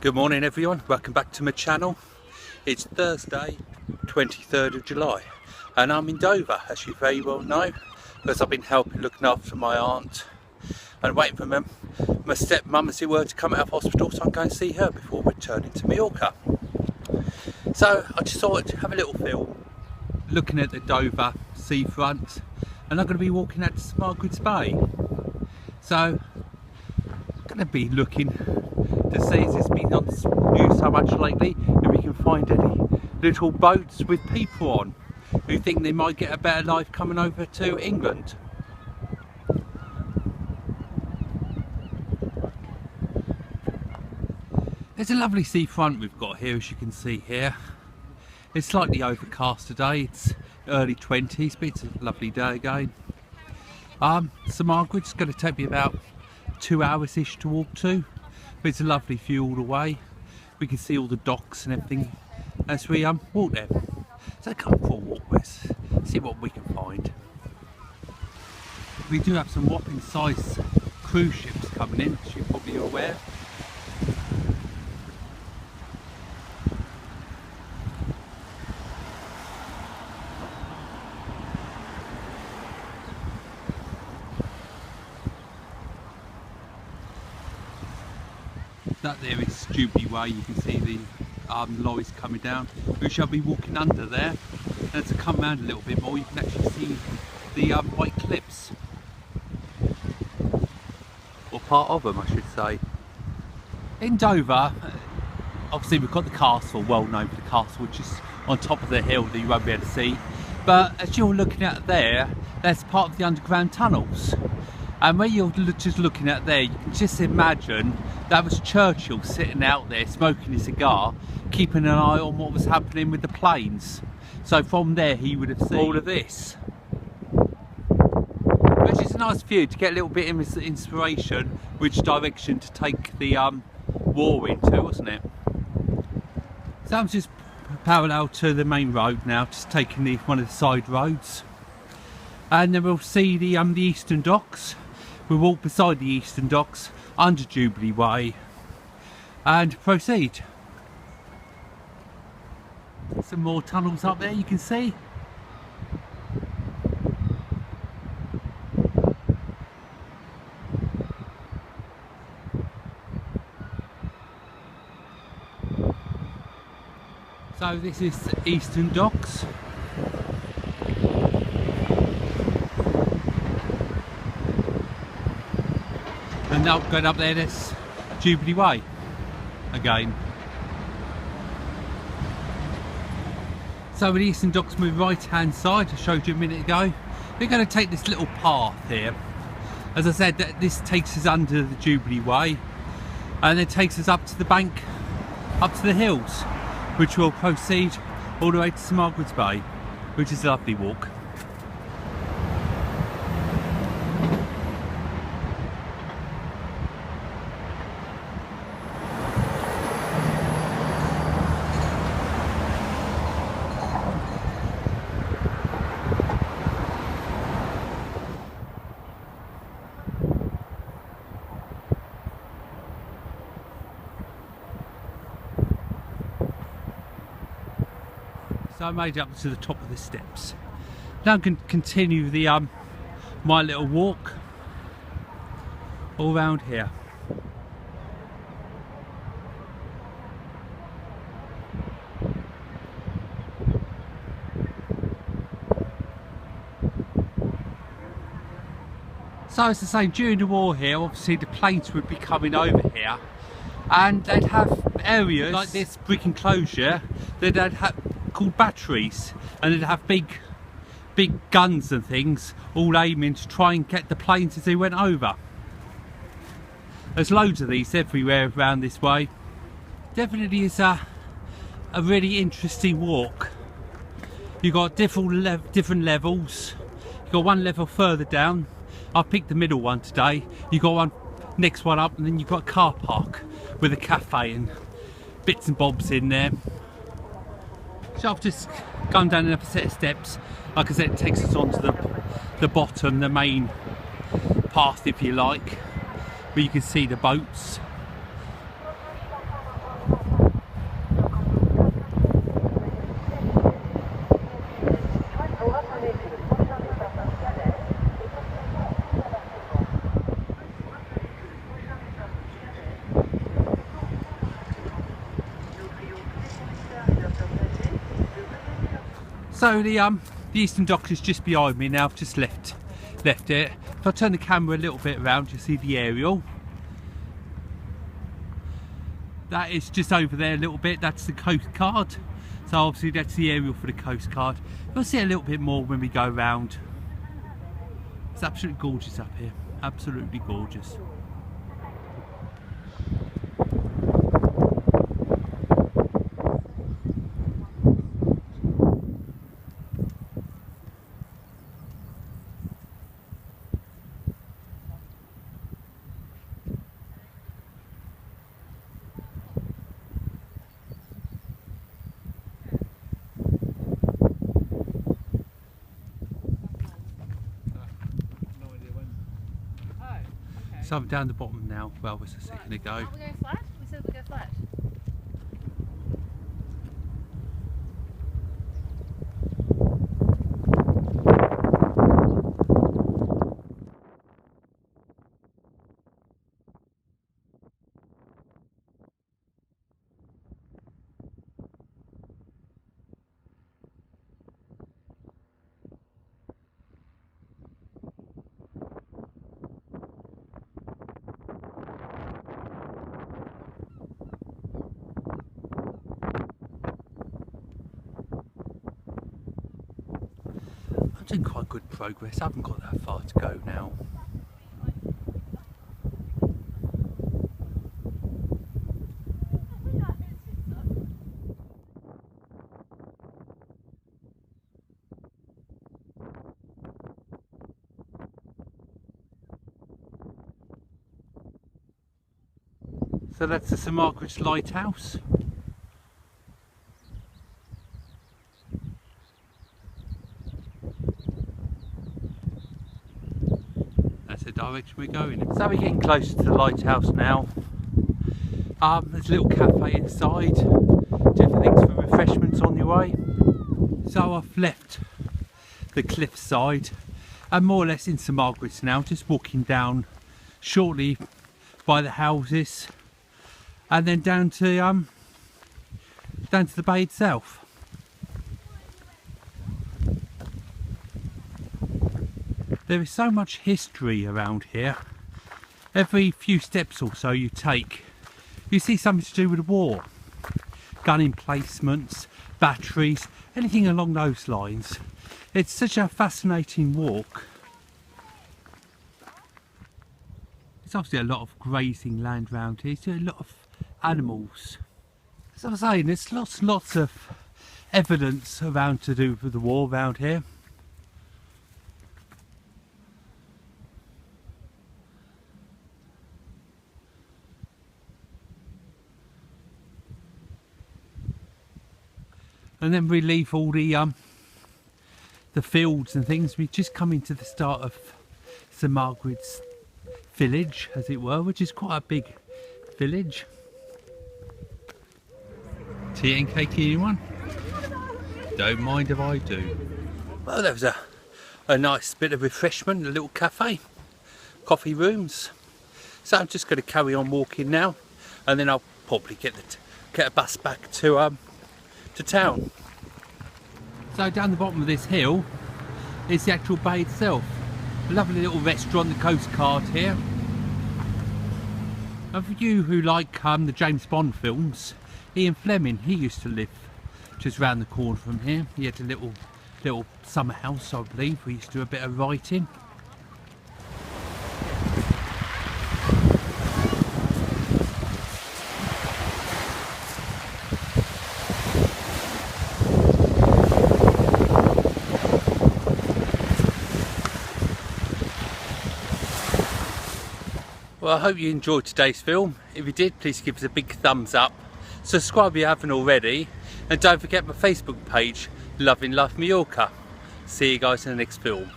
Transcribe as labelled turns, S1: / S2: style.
S1: Good morning everyone, welcome back to my channel. It's Thursday 23rd of July and I'm in Dover, as you very well know, because I've been helping looking after my aunt and waiting for my stepmum, as it were, to come out of hospital, so I'm going to see her before returning to Mallorca. So I just thought I'd have a little film looking at the Dover seafront, and I'm going to be walking out to Margaret's Bay. So I'm going to be looking to see, as it's been on the news so much lately, if we can find any little boats with people on who think they might get a better life coming over to England. There's a lovely seafront we've got here, as you can see here. It's slightly overcast today, it's early 20s, but it's a lovely day again. So Margaret's going to take me about 2 hours-ish to walk to. But it's a lovely view all the way. We can see all the docks and everything as we walk there. So come for a walk, let's see what we can find. We do have some whopping size cruise ships coming in, as you're probably aware. That there is Jubilee Way. You can see the lorries coming down. We shall be walking under there, and to come around a little bit more you can actually see the white cliffs, or part of them I should say. In Dover, obviously we've got the castle, well known for the castle, which is on top of the hill that you won't be able to see, but as you're looking at there, that's part of the underground tunnels. And when you're just looking at there, you can just imagine that was Churchill sitting out there smoking his cigar, keeping an eye on what was happening with the planes. So from there he would have seen all of this, which is a nice view to get a little bit of inspiration which direction to take the war into, wasn't it? So I'm just parallel to the main road now, just taking one of the side roads, and then we'll see the eastern docks. We'll walk beside the eastern docks under Jubilee Way and proceed. Some more tunnels up there you can see. So this is the eastern docks. And now going up there, that's Jubilee Way again. So with the eastern docks, move right hand side, I showed you a minute ago. We're going to take this little path here. As I said, this takes us under the Jubilee Way, and it takes us up to the bank, up to the hills, which will proceed all the way to St Margaret's Bay, which is a lovely walk. So I made it up to the top of the steps. Now I can continue the my little walk all around here. So as I say, during the war here, obviously the planes would be coming over here, and they'd have areas like this brick enclosure that they'd have called batteries, and they'd have big guns and things all aiming to try and get the planes as they went over. There's loads of these everywhere around this way. Definitely is a really interesting walk. You've got different levels. You've got one level further down. I picked the middle one today. You've got one next one up, and then you've got a car park with a cafe and bits and bobs in there. So I've just gone down another set of steps. Like I said, it takes us onto the bottom, the main path if you like, where you can see the boats. So the Eastern Dock is just behind me now. I've just left it. If I turn the camera a little bit around, you see the aerial. That is just over there a little bit. That's the Coast Guard. So obviously that's the aerial for the Coast Guard. We'll see a little bit more when we go around. It's absolutely gorgeous up here. Absolutely gorgeous. So I'm down the bottom now. Well, was a second ago.
S2: Aren't we going flat? We said we'd go flat.
S1: I'm doing quite good progress. I haven't got that far to go now. So that's the St Margaret's Lighthouse. That's the direction we're going in. So we're getting closer to the lighthouse now. There's a little cafe inside, different things for refreshments on your way. So I've left the cliff side and more or less in St Margaret's now, just walking down shortly by the houses and then down to the bay itself. There is so much history around here. Every few steps or so you take, you see something to do with the war. Gun emplacements, batteries, anything along those lines. It's such a fascinating walk. There's obviously a lot of grazing land around here, so a lot of animals. As I was saying, there's lots of evidence around to do with the war around here. And then we leave all the fields and things. We just come into the start of St Margaret's village, as it were, which is quite a big village. Tea and cake, anyone? Don't mind if I do. Well, there was a nice bit of refreshment, a little cafe, coffee rooms. So I'm just going to carry on walking now, and then I'll probably get a bus back to town. So down the bottom of this hill is the actual bay itself. A lovely little restaurant, the Coast Guard here. And for you who like the James Bond films, Ian Fleming, he used to live just round the corner from here. He had a little summer house, I believe, where he used to do a bit of writing. Well, I hope you enjoyed today's film. If you did, please give us a big thumbs up. Subscribe if you haven't already. And don't forget my Facebook page, Loving Life Mallorca. See you guys in the next film.